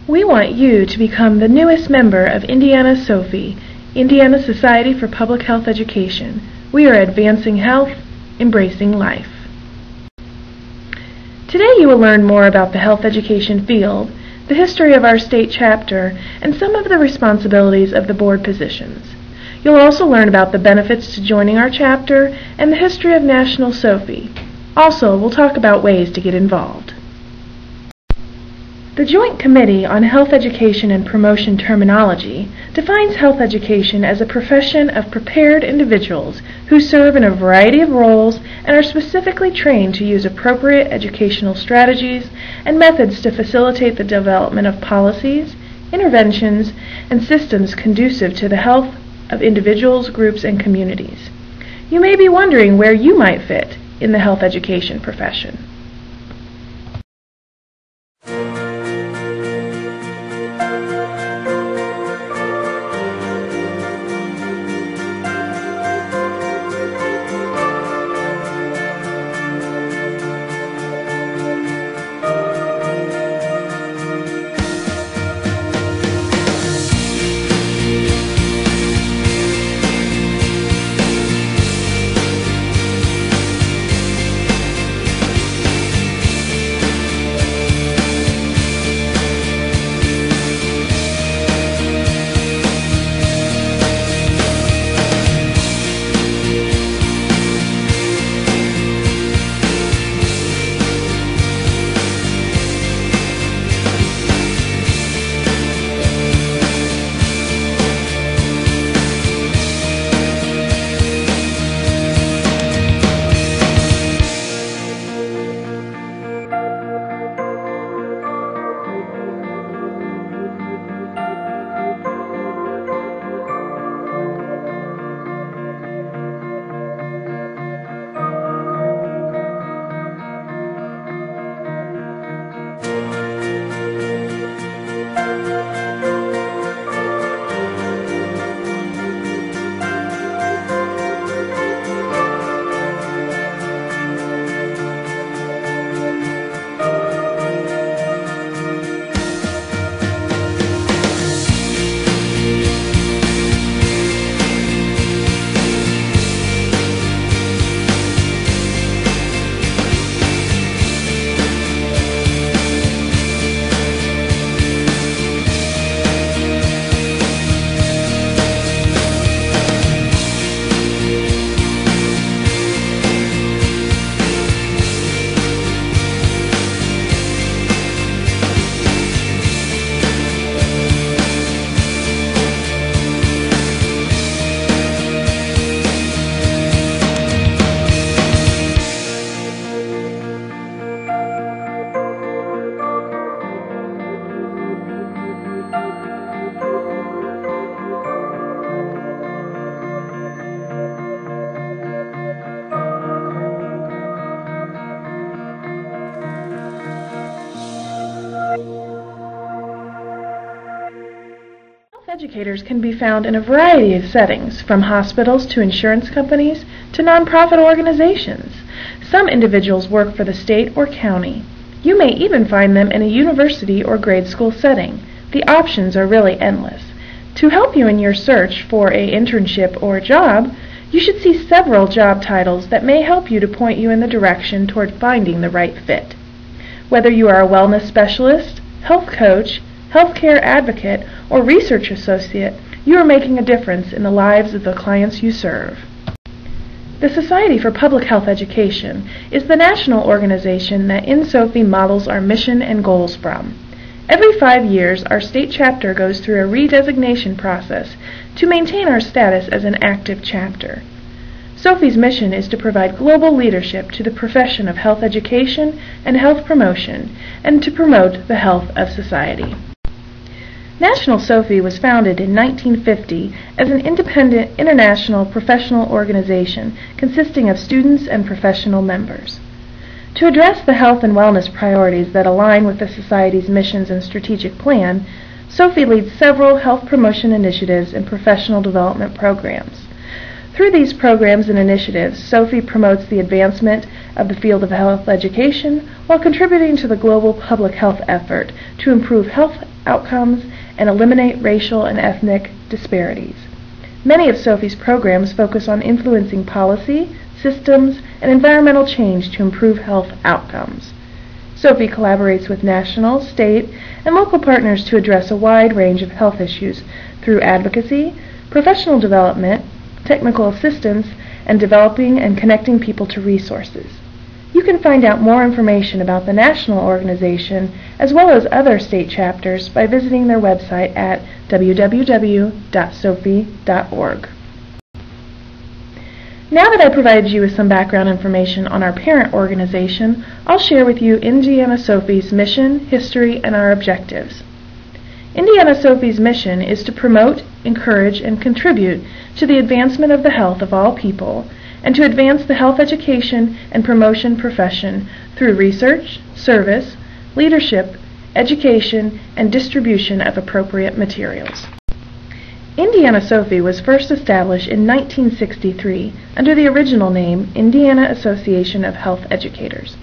We want you to become the newest member of Indiana SOPHE, Indiana Society for Public Health Education. We are advancing health, embracing life. Today you will learn more about the health education field, the history of our state chapter, and some of the responsibilities of the board positions. You'll also learn about the benefits to joining our chapter and the history of National SOPHE. Also, we'll talk about ways to get involved. The Joint Committee on Health Education and Promotion Terminology defines health education as a profession of prepared individuals who serve in a variety of roles and are specifically trained to use appropriate educational strategies and methods to facilitate the development of policies, interventions, and systems conducive to the health of individuals, groups, and communities. You may be wondering where you might fit in the health education profession. Educators can be found in a variety of settings, from hospitals to insurance companies to nonprofit organizations. Some individuals work for the state or county. You may even find them in a university or grade school setting. The options are really endless. To help you in your search for an internship or a job, you should see several job titles that may help you to point you in the direction toward finding the right fit. Whether you are a wellness specialist, health coach, healthcare advocate, or research associate, you are making a difference in the lives of the clients you serve. The Society for Public Health Education is the national organization that InSOPHE models our mission and goals from. Every 5 years, our state chapter goes through a redesignation process to maintain our status as an active chapter. SOPHE's mission is to provide global leadership to the profession of health education and health promotion, and to promote the health of society. National SOPHE was founded in 1950 as an independent international professional organization consisting of students and professional members. To address the health and wellness priorities that align with the Society's missions and strategic plan, SOPHE leads several health promotion initiatives and professional development programs. Through these programs and initiatives, SOPHE promotes the advancement of the field of health education while contributing to the global public health effort to improve health outcomes and eliminate racial and ethnic disparities. Many of SOPHE's programs focus on influencing policy, systems, and environmental change to improve health outcomes. SOPHE collaborates with national, state, and local partners to address a wide range of health issues through advocacy, professional development, technical assistance, and developing and connecting people to resources. You can find out more information about the national organization as well as other state chapters by visiting their website at www.sophe.org. Now that I provided you with some background information on our parent organization, I'll share with you Indiana SOPHE's mission, history, and our objectives. Indiana SOPHE's mission is to promote, encourage, and contribute to the advancement of the health of all people, and to advance the health education and promotion profession through research, service, leadership, education, and distribution of appropriate materials. Indiana SOPHE was first established in 1963 under the original name Indiana Association of Health Educators.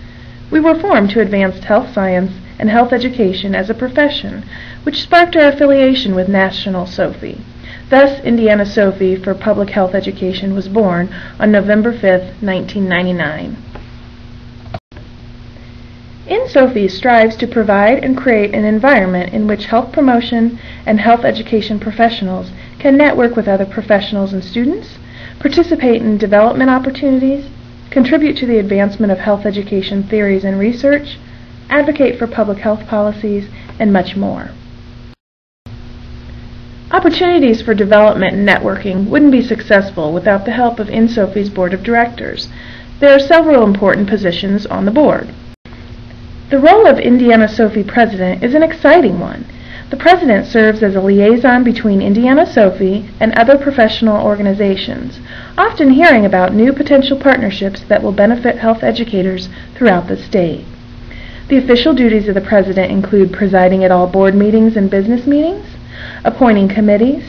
We were formed to advance health science and health education as a profession, which sparked our affiliation with National SOPHE. Thus, Indiana SOPHE for Public Health Education was born on November 5, 1999. InSOPHE strives to provide and create an environment in which health promotion and health education professionals can network with other professionals and students, participate in development opportunities, contribute to the advancement of health education theories and research, advocate for public health policies, and much more. Opportunities for development and networking wouldn't be successful without the help of InSOPHE's Board of Directors. There are several important positions on the board. The role of Indiana SOPHE President is an exciting one. The President serves as a liaison between Indiana SOPHE and other professional organizations, often hearing about new potential partnerships that will benefit health educators throughout the state. The official duties of the President include presiding at all board meetings and business meetings, appointing committees,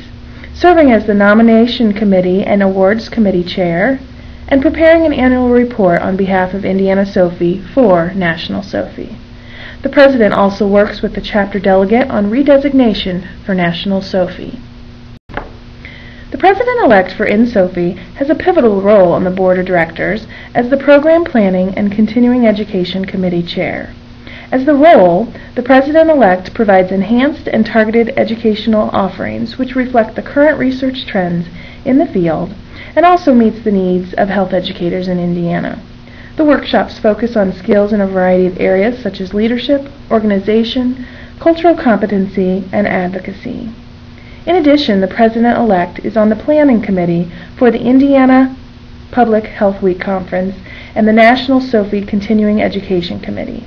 serving as the Nomination Committee and Awards Committee Chair, and preparing an annual report on behalf of Indiana SOPHE for National SOPHE. The President also works with the chapter delegate on redesignation for National SOPHE. The President-elect for InSOPHE has a pivotal role on the Board of Directors as the Program Planning and Continuing Education Committee Chair. As the role, the President-elect provides enhanced and targeted educational offerings which reflect the current research trends in the field and also meets the needs of health educators in Indiana. The workshops focus on skills in a variety of areas such as leadership, organization, cultural competency, and advocacy. In addition, the President-elect is on the Planning Committee for the Indiana Public Health Week Conference and the National SOPHE Continuing Education Committee.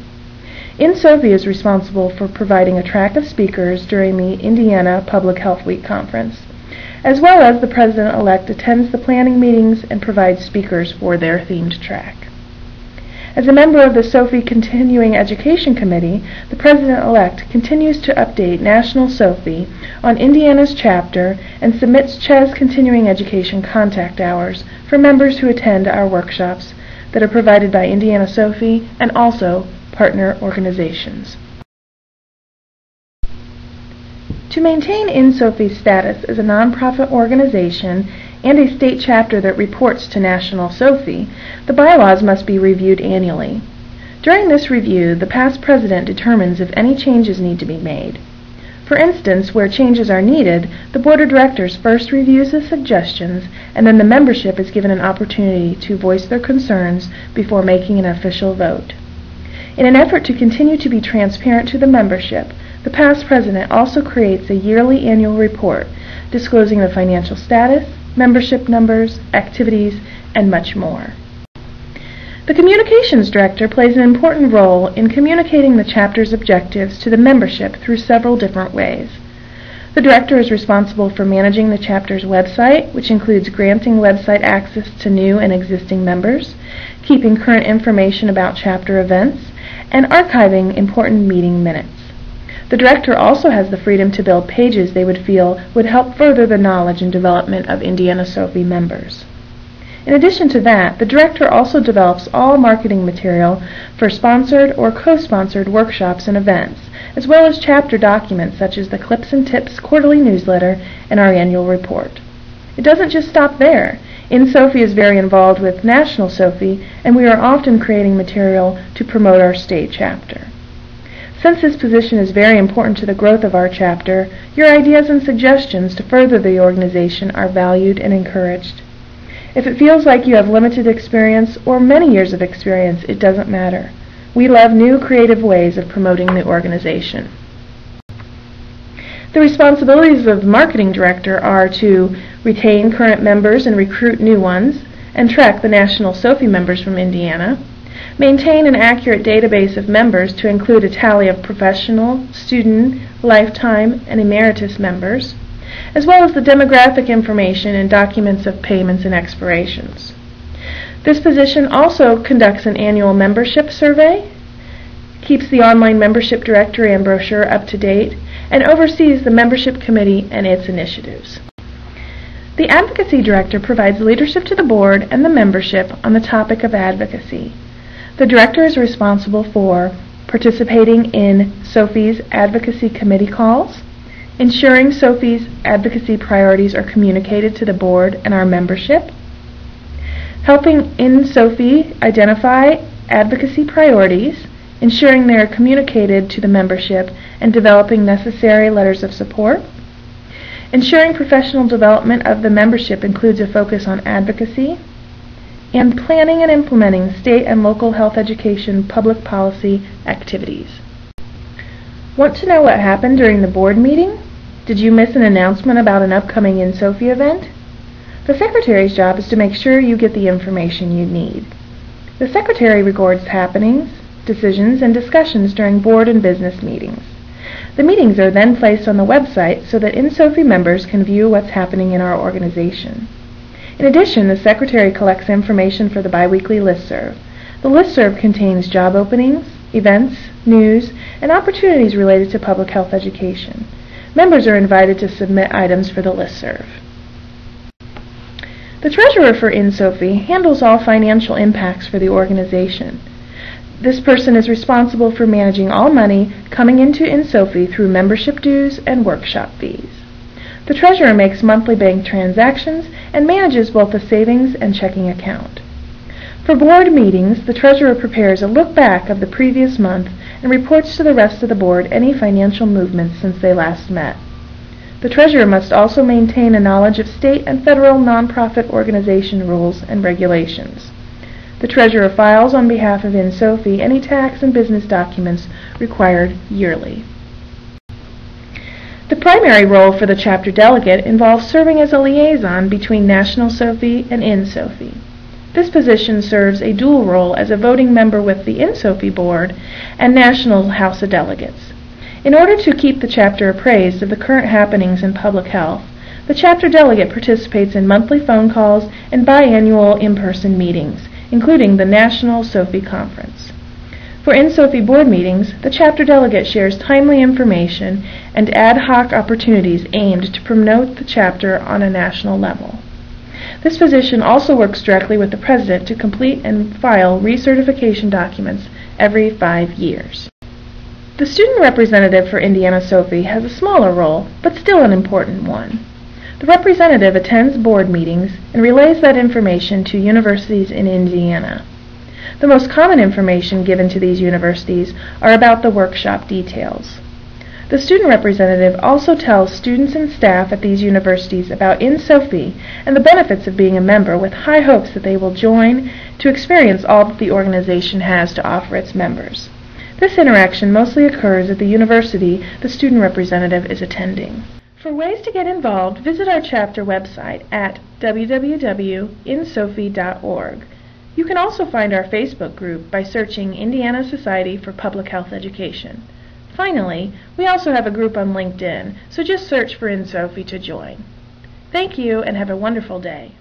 InSOPHE is responsible for providing a track of speakers during the Indiana Public Health Week Conference, as well as the President-elect attends the planning meetings and provides speakers for their themed track. As a member of the SOPHE Continuing Education Committee, the President-elect continues to update National SOPHE on Indiana's chapter and submits CHES Continuing Education contact hours for members who attend our workshops that are provided by Indiana SOPHE and also partner organizations. To maintain InSOPHE's status as a nonprofit organization and a state chapter that reports to National SOPHE, the bylaws must be reviewed annually. During this review, the past president determines if any changes need to be made. For instance, where changes are needed, the Board of Directors first reviews the suggestions, and then the membership is given an opportunity to voice their concerns before making an official vote. In an effort to continue to be transparent to the membership, the past president also creates a yearly annual report disclosing the financial status, membership numbers, activities, and much more. The Communications Director plays an important role in communicating the chapter's objectives to the membership through several different ways. The Director is responsible for managing the chapter's website, which includes granting website access to new and existing members, keeping current information about chapter events, and archiving important meeting minutes. The Director also has the freedom to build pages they would feel would help further the knowledge and development of Indiana SOPHE members. In addition to that, the director also develops all marketing material for sponsored or co-sponsored workshops and events, as well as chapter documents such as the Clips and Tips quarterly newsletter and our annual report. It doesn't just stop there. InSOPHE is very involved with National SOPHE, and we are often creating material to promote our state chapter. Since this position is very important to the growth of our chapter, your ideas and suggestions to further the organization are valued and encouraged. If it feels like you have limited experience or many years of experience, it doesn't matter. We love new creative ways of promoting the organization. The responsibilities of the marketing director are to retain current members and recruit new ones, and track the National SOPHE members from Indiana, maintain an accurate database of members to include a tally of professional, student, lifetime, and emeritus members, as well as the demographic information and documents of payments and expirations. This position also conducts an annual membership survey, keeps the online membership directory and brochure up to date, and oversees the membership committee and its initiatives. The advocacy director provides leadership to the board and the membership on the topic of advocacy. The director is responsible for participating in SOPHE's advocacy committee calls, ensuring SOPHE's advocacy priorities are communicated to the board and our membership, helping InSOPHE identify advocacy priorities, ensuring they are communicated to the membership, and developing necessary letters of support. Ensuring professional development of the membership includes a focus on advocacy, and planning and implementing state and local health education public policy activities. Want to know what happened during the board meeting? Did you miss an announcement about an upcoming InSOPHE event? The secretary's job is to make sure you get the information you need. The secretary records happenings, decisions, and discussions during board and business meetings. The meetings are then placed on the website so that InSOPHE members can view what's happening in our organization. In addition, the secretary collects information for the biweekly listserv. The listserv contains job openings, events, news, and opportunities related to public health education. Members are invited to submit items for the listserv. The treasurer for InSOPHE handles all financial impacts for the organization. This person is responsible for managing all money coming into InSOPHE through membership dues and workshop fees. The treasurer makes monthly bank transactions and manages both the savings and checking account. For board meetings, the treasurer prepares a look back of the previous month and reports to the rest of the board any financial movements since they last met. The treasurer must also maintain a knowledge of state and federal nonprofit organization rules and regulations. The treasurer files on behalf of InSOPHE any tax and business documents required yearly. The primary role for the chapter delegate involves serving as a liaison between National SOPHE and InSOPHE. This position serves a dual role as a voting member with the InSOPHE Board and National House of Delegates. In order to keep the chapter appraised of the current happenings in public health, the chapter delegate participates in monthly phone calls and biannual in-person meetings, including the National SOPHE Conference. For InSOPHE board meetings, the chapter delegate shares timely information and ad hoc opportunities aimed to promote the chapter on a national level. This position also works directly with the president to complete and file recertification documents every 5 years. The student representative for Indiana SOPHE has a smaller role, but still an important one. The representative attends board meetings and relays that information to universities in Indiana. The most common information given to these universities are about the workshop details. The student representative also tells students and staff at these universities about InSOPHE and the benefits of being a member, with high hopes that they will join to experience all that the organization has to offer its members. This interaction mostly occurs at the university the student representative is attending. For ways to get involved, visit our chapter website at www.insophe.org. You can also find our Facebook group by searching Indiana Society for Public Health Education. Finally, we also have a group on LinkedIn, so just search for InSOPHE to join. Thank you and have a wonderful day.